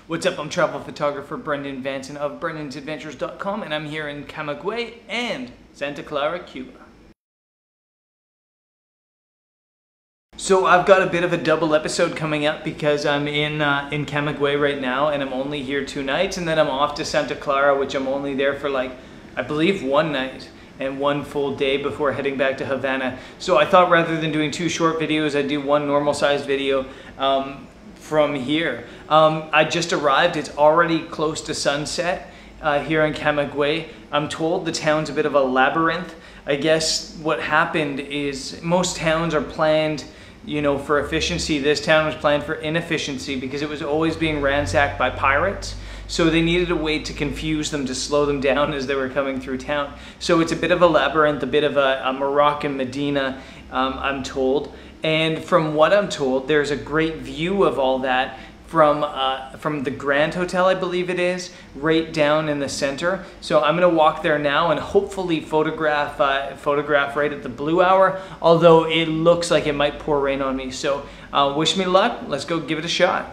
What's up? I'm travel photographer Brendan Vanson of BrendansAdventures.com, and I'm here in Camagüey and Santa Clara, Cuba. So I've got a bit of a double episode coming up because I'm in Camagüey right now, and I'm only here 2 nights, and then I'm off to Santa Clara, which I'm only there for I believe 1 night and 1 full day before heading back to Havana. So I thought rather than doing 2 short videos, I'd do 1 normal sized video from here. I just arrived. It's already close to sunset here in Camagüey. I'm told the town's a bit of a labyrinth. I guess what happened is most towns are planned, you know, for efficiency. This town was planned for inefficiency because it was always being ransacked by pirates. So they needed a way to confuse them, to slow them down as they were coming through town. So it's a bit of a labyrinth, a bit of a Moroccan Medina, I'm told. And from what I'm told, there's a great view of all that from the Grand Hotel, I believe it is, right down in the center. So I'm gonna walk there now and hopefully photograph right at the blue hour, although it looks like it might pour rain on me. So wish me luck. Let's go give it a shot.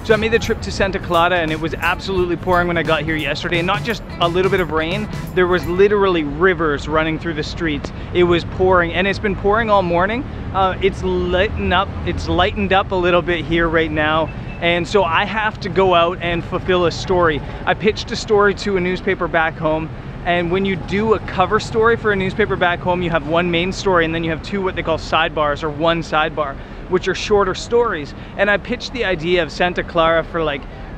So I made the trip to Santa Clara, and it was absolutely pouring when I got here yesterday, and not just a little bit of rain, there was literally rivers running through the streets. It was pouring, and it's been pouring all morning. It's lightened up a little bit here right now, and so I have to go out and fulfill a story. I pitched a story to a newspaper back home, and when you do a cover story for a newspaper back home, you have 1 main story, and then you have 2 what they call sidebars, or 1 sidebar, which are shorter stories. And I pitched the idea of Santa Clara for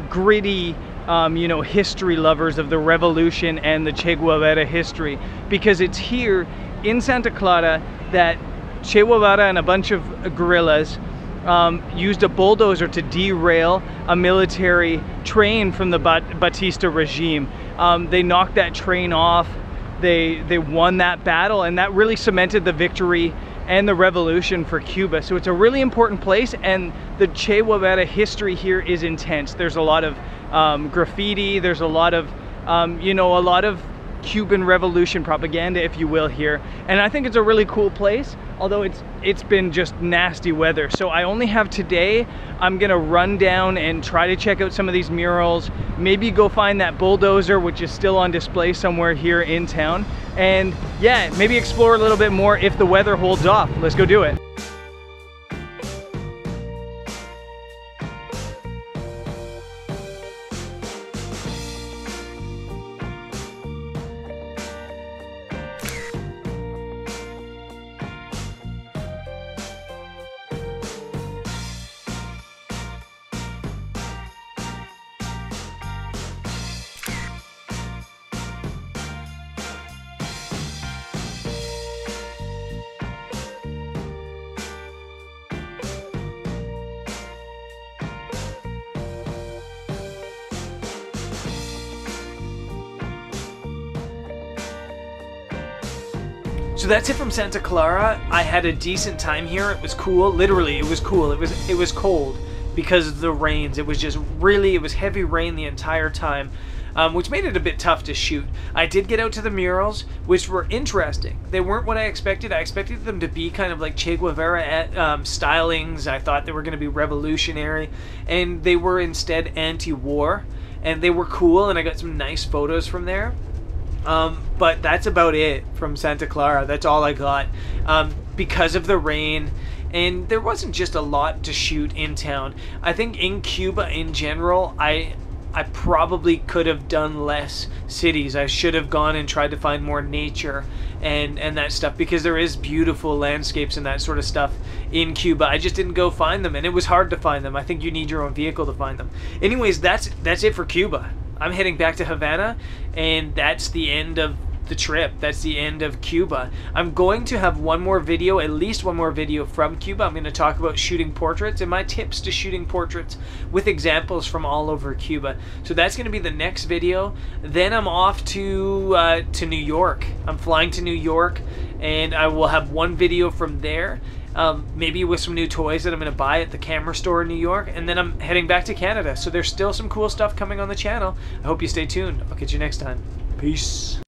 gritty, you know, history lovers of the revolution and the Che Guevera history, because it's here in Santa Clara that Che Guevera and a bunch of guerrillas used a bulldozer to derail a military train from the Batista regime. They knocked that train off. They won that battle, and that really cemented the victory and the revolution for Cuba. So it's a really important place, and the Che Guevara history here is intense. There's a lot of graffiti, there's a lot of, you know, a lot of Cuban revolution propaganda, if you will, here. And I think it's a really cool place, although it's been just nasty weather. So I only have today. I'm gonna run down and try to check out some of these murals, maybe go find that bulldozer, which is still on display somewhere here in town, and yeah, maybe explore a little bit more if the weather holds off. Let's go do it. So that's it from Santa Clara. I had a decent time here. It was cool. Literally, it was cool. It was cold because of the rains. It was just really, it was heavy rain the entire time, which made it a bit tough to shoot. I did get out to the murals, which were interesting. They weren't what I expected. I expected them to be kind of like Che Guevara stylings. I thought they were going to be revolutionary, and they were instead anti-war, and they were cool, and I got some nice photos from there. But that's about it from Santa Clara. That's all I got, because of the rain, and there wasn't just a lot to shoot in town. I think in Cuba in general, I probably could have done less cities. I should have gone and tried to find more nature and that stuff, because there is beautiful landscapes and that sort of stuff in Cuba. I just didn't go find them, and it was hard to find them. I think you need your own vehicle to find them. Anyways, that's it for Cuba. I'm heading back to Havana, and that's the end of the trip. That's the end of Cuba. I'm going to have one more video, at least one more video from Cuba. I'm going to talk about shooting portraits and my tips to shooting portraits with examples from all over Cuba. So that's going to be the next video. Then I'm off to New York. I'm flying to New York, and I will have one video from there. Maybe with some new toys that I'm going to buy at the camera store in New York, and then I'm heading back to Canada. So there's still some cool stuff coming on the channel. I hope you stay tuned. I'll catch you next time. Peace.